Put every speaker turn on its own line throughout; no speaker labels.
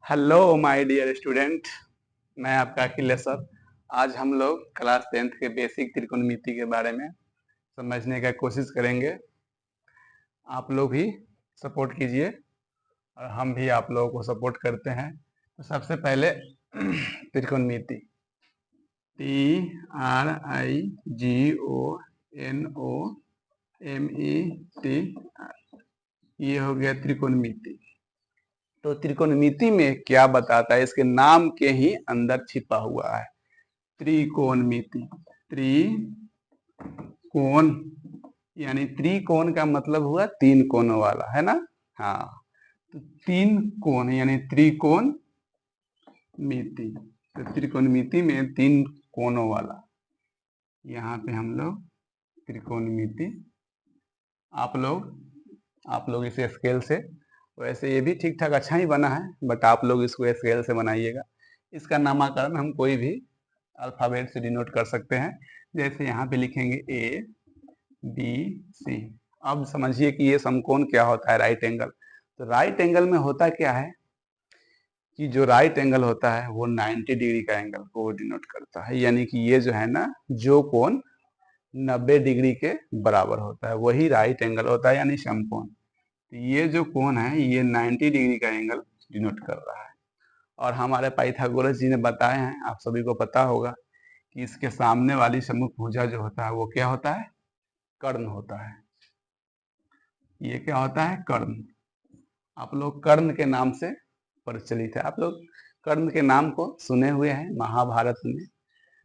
Hello my dear student, मैं आपका Akhilesh sir. आज हम लोग क्लास 10th के बेसिक त्रिकोणमिति के बारे में समझने का कोशिश करेंगे। आप लोग भी सपोर्ट कीजिए और हम भी आप लोगों को सपोर्ट करते हैं। तो सबसे पहले त्रिकोणमिति TRIGONOMET, ये हो गया त्रिकोणमिति। तो त्रिकोणमिति में क्या बताता है, इसके नाम के ही अंदर छिपा हुआ है त्रिकोणमिति। त्रिकोण यानी त्रिकोण का मतलब हुआ तीन कोनों वाला, है ना। हाँ, तो तीन कोण यानी त्रिकोण मिति। तो त्रिकोणमिति में तीन कोनों वाला, यहाँ पे हम लोग त्रिकोणमिति। आप लोग इसे स्केल से, वैसे ये भी ठीक ठाक अच्छा ही बना है, बट आप लोग इसको स्केल से बनाइएगा। इसका नामकरण हम कोई भी अल्फाबेट से डिनोट कर सकते हैं। जैसे यहाँ पे लिखेंगे A B C। अब समझिए कि ये समकोण क्या होता है, राइट एंगल। तो राइट एंगल में होता क्या है कि जो राइट एंगल होता है वो 90 डिग्री का एंगल को डिनोट करता है। यानी कि ये जो है ना, जो कोण 90 डिग्री के बराबर होता है वही राइट एंगल होता है, यानी समकोण। तो ये जो कोण है ये 90 डिग्री का एंगल डिनोट कर रहा है। और हमारे पाइथागोरस जी ने बताए हैं, आप सभी को पता होगा, कि इसके सामने वाली सम्मुख भुजा जो होता है वो क्या होता है, कर्ण होता है। ये क्या होता है, कर्ण। आप लोग कर्ण के नाम से प्रचलित है, आप लोग कर्ण के नाम को सुने हुए हैं महाभारत में।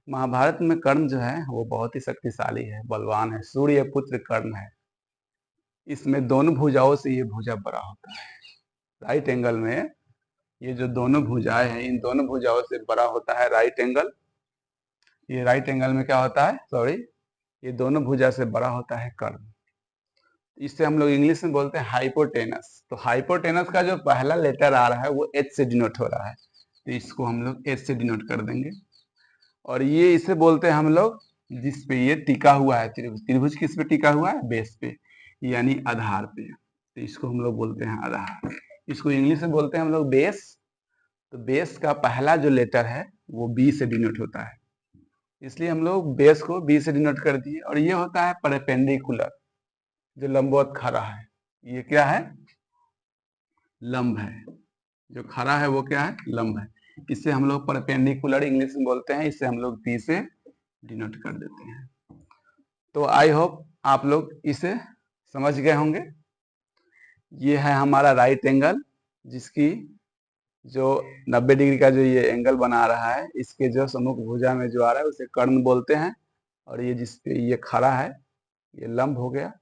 महाभारत में कर्ण जो है वो बहुत ही शक्तिशाली है, बलवान है, सूर्य पुत्र कर्ण है। इसमें दोनों भुजाओं से ये भुजा बड़ा होता है। राइट एंगल में ये जो दोनों भुजाएं हैं, इन दोनों भुजाओं से बड़ा होता है राइट एंगल। ये राइट एंगल में क्या होता है, सॉरी, ये दोनों भुजा से बड़ा होता है कर्ण। इससे हम लोग इंग्लिश में बोलते हैं हाइपोटेनस। तो हाइपोटेनस का जो पहला लेटर आ रहा है वो एच से डिनोट हो रहा है, तो इसको हम लोग एच से डिनोट कर देंगे। और ये इसे बोलते हैं हम लोग, जिस पे ये टिका हुआ है त्रिभुज। त्रिभुज किस पे टिका हुआ है, बेस पे, यानी आधार पे। तो इसको हम लोग बोलते हैं आधार। इसको इंग्लिश में बोलते हैं हम लोग बेस। तो बेस का पहला जो लेटर है वो बी से डिनोट होता है, इसलिए हम लोग बेस को बी से डिनोट कर दिए। और ये होता है परपेंडिकुलर, जो लंबवत खड़ा है। ये क्या है, लंब है। जो खड़ा है वो क्या है, लंब है। इससे हम लोग परपेंडिकुलर इंग्लिश में बोलते हैं, इससे हम लोग बी से डिनोट कर देते हैं। तो आई होप आप लोग इसे समझ गए होंगे। ये है हमारा राइट एंगल, जिसकी जो 90 डिग्री का जो ये एंगल बना रहा है, इसके जो सम्मुख भुजा में जो आ रहा है उसे कर्ण बोलते हैं। और ये जिसपे ये खड़ा है ये लंब हो गया,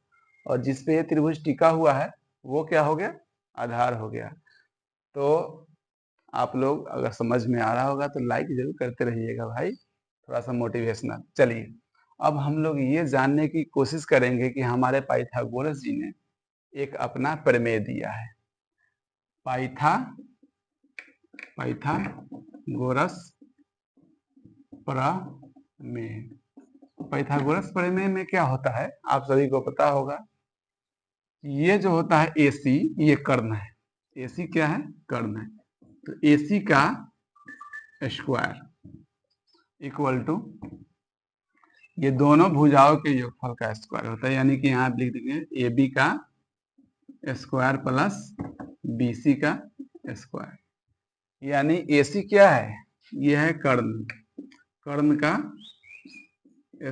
और जिसपे ये त्रिभुज टिका हुआ है वो क्या हो गया, आधार हो गया। तो आप लोग अगर समझ में आ रहा होगा तो लाइक जरूर करते रहिएगा भाई, थोड़ा सा मोटिवेशनल। चलिए, अब हम लोग ये जानने की कोशिश करेंगे कि हमारे पाइथागोरस जी ने एक अपना प्रमेय दिया है। पाइथागोरस प्रमेय। पाइथागोरस प्रमेय में क्या होता है, आप सभी को पता होगा। ये जो होता है AC, ये कर्ण है। AC क्या है, कर्ण है। तो AC का स्क्वायर इक्वल टू ये दोनों भुजाओं के योगफल का स्क्वायर होता है। यानी कि यहाँ लिख देंगे AB का स्क्वायर प्लस BC का स्क्वायर। यानी AC क्या है, ये है कर्ण। कर्ण का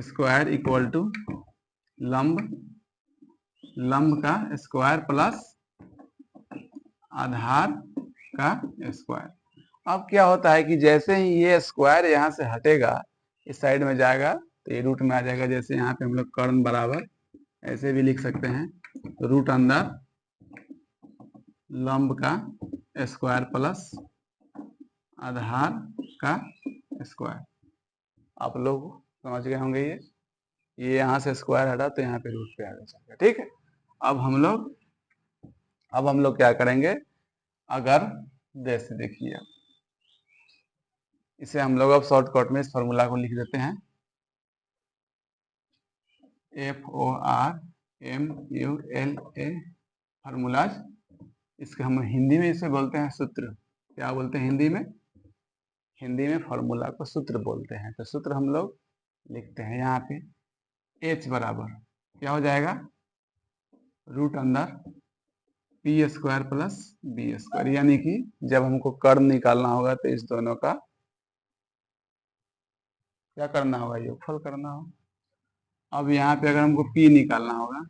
स्क्वायर इक्वल टू लंब, लंब का स्क्वायर प्लस आधार का स्क्वायर। अब क्या होता है कि जैसे ही ये स्क्वायर यहाँ से हटेगा, इस साइड में जाएगा, तो ये रूट में आ जाएगा। जैसे यहाँ पे हम लोग कर्ण बराबर ऐसे भी लिख सकते हैं, रूट अंदर लंब का स्क्वायर प्लस आधार का स्क्वायर। आप लोग समझ गए होंगे। ये यहाँ से स्क्वायर हटा तो यहाँ पे रूट पे आ जाएगा, ठीक है। अब हम लोग क्या करेंगे, अगर जैसे देखिए, इसे हम लोग अब शॉर्टकट में इस फॉर्मूला को लिख देते हैं, FORMULA। फार्मूलाज, इसके हम हिंदी में इसे बोलते हैं सूत्र। क्या बोलते हैं हिंदी में? हिंदी में फॉर्मूला को सूत्र बोलते हैं। तो सूत्र हम लोग लिखते हैं यहाँ पे, h बराबर क्या हो जाएगा, रूट अंदर P square plus B square, यानी कि जब हमको कर्ल निकालना होगा तो इस दोनों का क्या करना होगा, योगफल करना होगा। अब यहाँ पे अगर हमको p निकालना होगा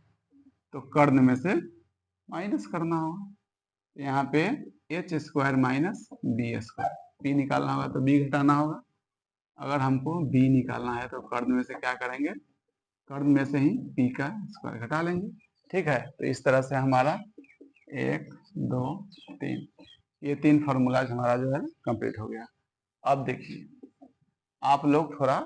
तो कर्ण में से माइनस करना होगा। यहाँ पे H square minus B square, P निकालना होगा तो बी घटाना होगा। अगर हमको बी निकालना है तो कर्ण में से क्या करेंगे, कर्ण में से ही पी का स्क्वायर घटा लेंगे। ठीक है, तो इस तरह से हमारा 1 2 3 ये 3 फार्मूलाज हमारा जो है कंप्लीट हो गया। अब देखिए आप लोग थोड़ा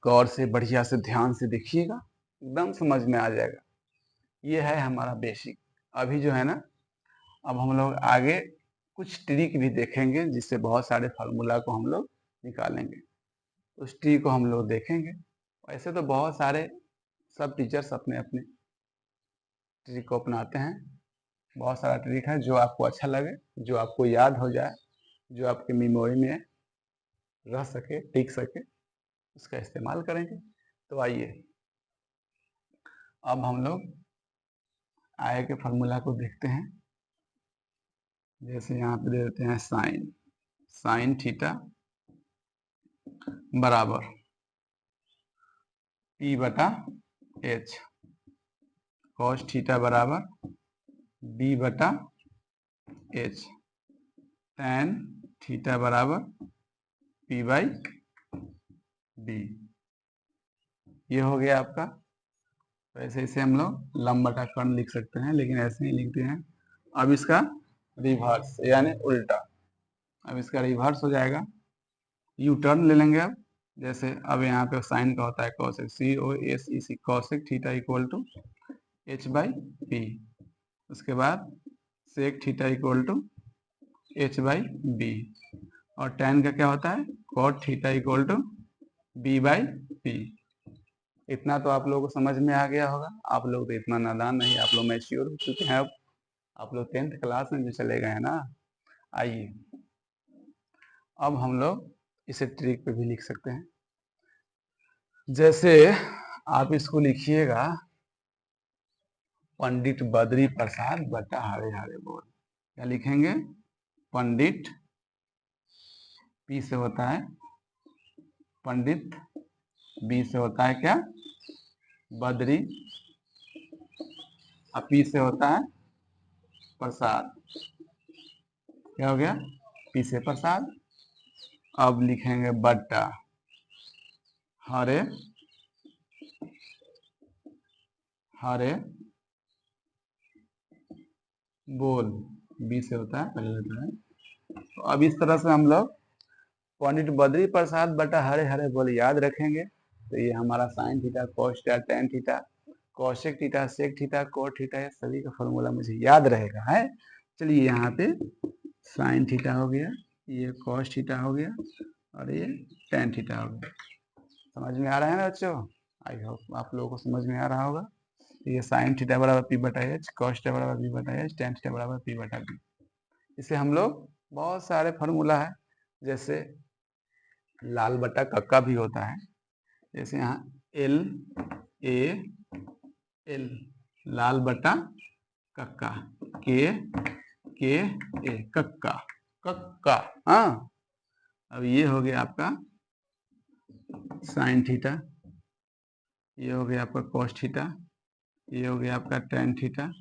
गौर से बढ़िया से ध्यान से देखिएगा, एकदम समझ में आ जाएगा। ये है हमारा बेसिक। अभी जो है ना, अब हम लोग आगे कुछ ट्रिक भी देखेंगे जिससे बहुत सारे फार्मूला को हम लोग निकालेंगे। उस ट्रिक को हम लोग देखेंगे। वैसे तो बहुत सारे सब टीचर्स अपने अपने ट्रिक को अपनाते हैं। बहुत सारा ट्रिक है जो आपको अच्छा लगे, जो आपको याद हो जाए, जो आपके मेमोरी में रह सके, टिक सके, उसका इस्तेमाल करेंगे। तो आइए अब हम लोग आय के फार्मूला को देखते हैं। जैसे यहाँ पे दे देते हैं साइन थीटा बराबर पी बटा एच, कॉस थीटा बराबर बी बटा एच, टैन थीटा बराबर पी बाई बी। ये हो गया आपका। तो ऐसे इसे हम लोग लंब बटा कर्ण लिख सकते हैं, लेकिन ऐसे ही लिखते हैं। अब इसका रिवर्स यानी उल्टा, अब इसका रिवर्स हो जाएगा, यू टर्न ले लेंगे। अब जैसे अब यहाँ पे साइन का होता है cosec, C O S E C, cosec theta equal to H by P. उसके बाद sec theta equal to H by B, और टैन का क्या होता है, cot theta equal to B by P. इतना तो आप लोगों को समझ में आ गया होगा। आप लोग तो इतना नादान नहीं, आप लोग मैच्योर हो चुके हैं। अब आप लोग 10th क्लास में भी चले गए हैं ना। आइए अब हम लोग इसे ट्रिक पे भी लिख सकते हैं। जैसे आप इसको लिखिएगा, पंडित बद्री प्रसाद बटा हरे हरे बोल। क्या लिखेंगे, पंडित पी से होता है पंडित, बी से होता है क्या, बद्री, और पी से होता है प्रसाद। क्या हो गया, पी से प्रसाद। अब लिखेंगे बट्टा हरे हरे बोल, बी से होता है, पहले होता है। तो अब इस तरह से हम लोग पंडित बद्री प्रसाद बटा हरे हरे बोल याद रखेंगे। तो ये हमारा sine theta, cos theta, tan theta, cosec theta, sec theta, cot theta, ये सभी का फॉर्मूला मुझे याद रहेगा है। चलिए यहाँ पे साइन थीटा हो गया, ये कॉस थीटा हो गया, और ये टैन थीटा हो गया। समझ में आ रहा है ना बच्चों? आई होप आप लोगों को समझ में आ रहा होगा। ये साइन थीटा बराबर पी बटा एच, कॉस थीटा बराबर पी बटा एच, टैन थीटा बराबर पी बटा बी। इसे हम लोग बहुत सारे फॉर्मूला है, जैसे लाल बटा कक्का भी होता है। जैसे यहाँ एल ए एल, लाल बटा कक्का, के ए, कक्का कक्का। हाँ, अब ये हो गया आपका साइन थीटा, ये हो गया आपका कॉस थीटा, ये हो गया आपका टैन थीटा।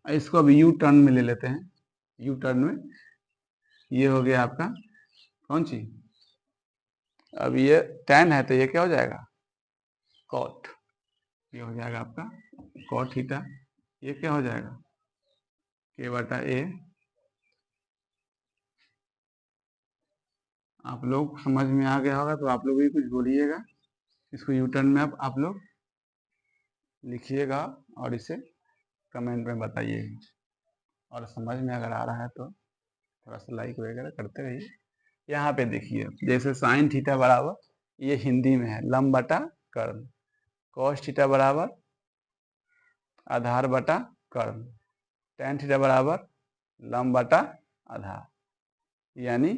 इसको अब यू टर्न में ले लेते हैं। यू टर्न में ये हो गया आपका कौन सी, अब ये टैन है तो ये क्या हो जाएगा, कॉट। ये हो जाएगा आपका कॉट थीटा। ये क्या हो जाएगा, के बटा ए। आप लोग समझ में आ गया होगा तो आप लोग भी कुछ बोलिएगा। इसको यू टर्न में अब आप लोग लिखिएगा और इसे कमेंट में बताइएगा। और समझ में अगर आ रहा है तो थोड़ा सा लाइक वगैरह करते रहिए। यहाँ पे देखिए, जैसे साइन थीटा बराबर, ये हिंदी में है लंब बटा कर्ण, कॉस थीटा बराबर आधार बटा कर्ण, टैन थीटा बराबर लंब बटा आधार। यानी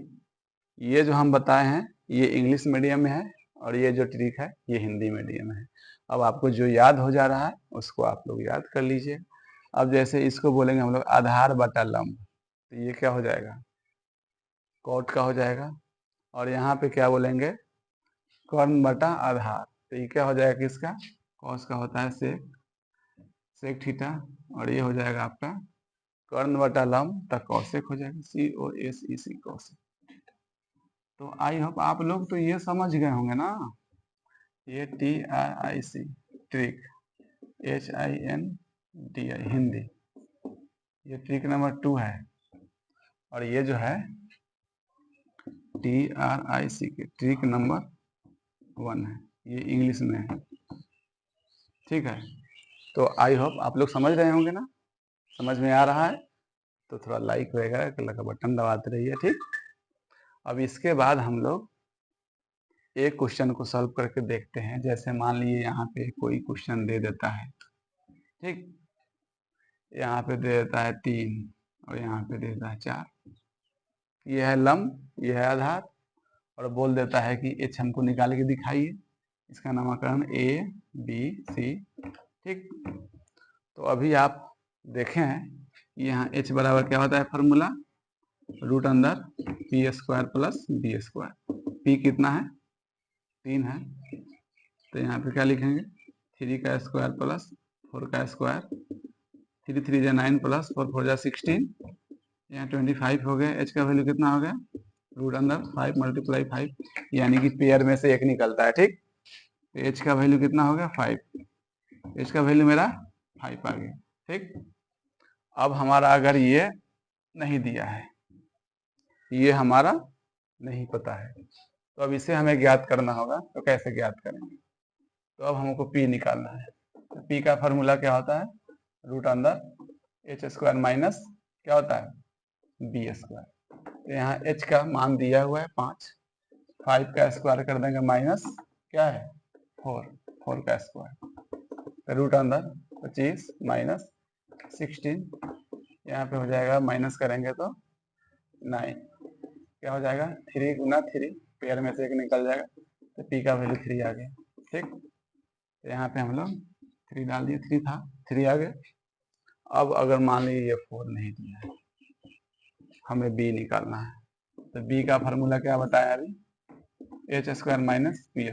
ये जो हम बताए हैं ये इंग्लिश मीडियम में है और ये जो ट्रिक है ये हिंदी मीडियम में है। अब आपको जो याद हो जा रहा है उसको आप लोग याद कर लीजिए। अब जैसे इसको बोलेंगे हम लोग आधार बटा लंब, तो ये क्या हो जाएगा, कॉट का हो जाएगा। और यहाँ पे क्या बोलेंगे, कर्ण बटा आधार, तो ये क्या हो जाएगा किसका, कॉस का होता है सेक थीटा, और ये हो जाएगा आपका कर्ण बटा लंब तक कौशिक हो जाएगा, COSEC कौशिक। तो आई होप आप लोग तो ये समझ गए होंगे ना, ये TRIC ट्रिक, HINDI हिंदी, ये ट्रिक नंबर 2 है। और ये जो है TRIC के ट्रिक नंबर 1 है, ये इंग्लिश में है। ठीक है, तो आई होप आप लोग समझ रहे होंगे ना, समझ में आ रहा है तो थोड़ा लाइक वगैरह का बटन दबाते रहिए। ठीक, अब इसके बाद हम लोग एक क्वेश्चन को सॉल्व करके देखते हैं। जैसे मान लीजिए यहाँ पे कोई क्वेश्चन दे देता है, ठीक, यहाँ पे दे देता है 3 और यहाँ पे दे देता है 4, ये है लंब, ये है आधार, और बोल देता है कि एच हमको निकाल के दिखाइए, इसका नामकरण ABC। ठीक, तो अभी आप देखें यहाँ h बराबर क्या होता है फॉर्मूला, रूट अंदर p² प्लस b²। p कितना है, 3 है, तो यहाँ पे क्या लिखेंगे 3 का स्क्वायर प्लस 4 का स्क्वायर, 3 3 जा 9 प्लस 4 4 जा 16, यहाँ 25 हो गया। h का वैल्यू कितना हो गया, रूट अंदर 5 मल्टीप्लाई 5, यानी कि पेयर में से एक निकलता है। ठीक, तो h का वैल्यू कितना हो गया 5, h का वैल्यू मेरा 5 आ गया। ठीक, अब हमारा अगर ये नहीं दिया है, ये हमारा नहीं पता है, तो अब इसे हमें ज्ञात करना होगा। तो कैसे ज्ञात करेंगे, तो अब हमको p निकालना है। तो p का फॉर्मूला क्या होता है, रूट अंदर h² माइनस क्या होता है b²। तो यहाँ h का मान दिया हुआ है 5 का स्क्वायर कर देंगे माइनस क्या है 4 का स्क्वायर, तो रूट अंदर 25 माइनस 16, यहाँ पे हो जाएगा माइनस करेंगे तो 9, क्या हो जाएगा 3 गुना 3, पेयर में से एक निकल जाएगा, तो p का वैल्यू 3 आ गया। ठीक, तो यहाँ पे हम लोग 3 डाल दिए, 3 था 3 आ गया। अब अगर मान लीजिए ये 4 नहीं दिया है, हमें b निकालना है, तो b का फार्मूला क्या बताया अभी, h² माइनस b²।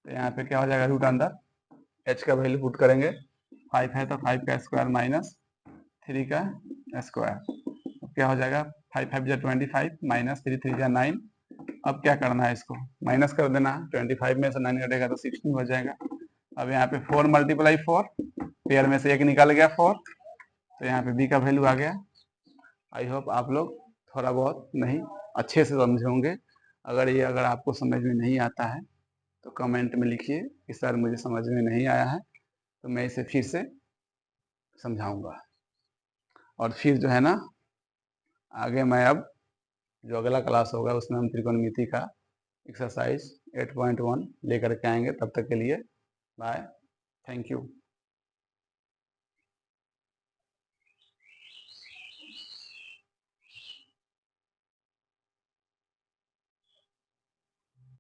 तो यहाँ पे क्या हो जाएगा रूट अंदर h का वैल्यू पुट करेंगे, 5 है तो 5 का स्क्वायर माइनस 3 का स्क्वायर, तो क्या हो जाएगा 5 5 जा 25 माइनस 3 3 जा 9। अब क्या करना है, इसको माइनस कर देना है, 25 में से 9 कटेगा तो 16 हो जाएगा। अब यहाँ पे 4 मल्टीप्लाई 4, पेयर में से एक निकल गया 4, तो यहाँ पे b का वैल्यू आ गया। आई होप आप लोग थोड़ा बहुत नहीं अच्छे से समझे होंगे। अगर आपको समझ में नहीं आता है तो कमेंट में लिखिए कि सर मुझे समझ में नहीं आया है, तो मैं इसे फिर से समझाऊंगा। और फिर जो है ना आगे मैं अब जो अगला क्लास होगा उसमें हम त्रिकोणमिति का एक्सरसाइज 8.1 लेकर के आएंगे। तब तक के लिए बाय, थैंक यू।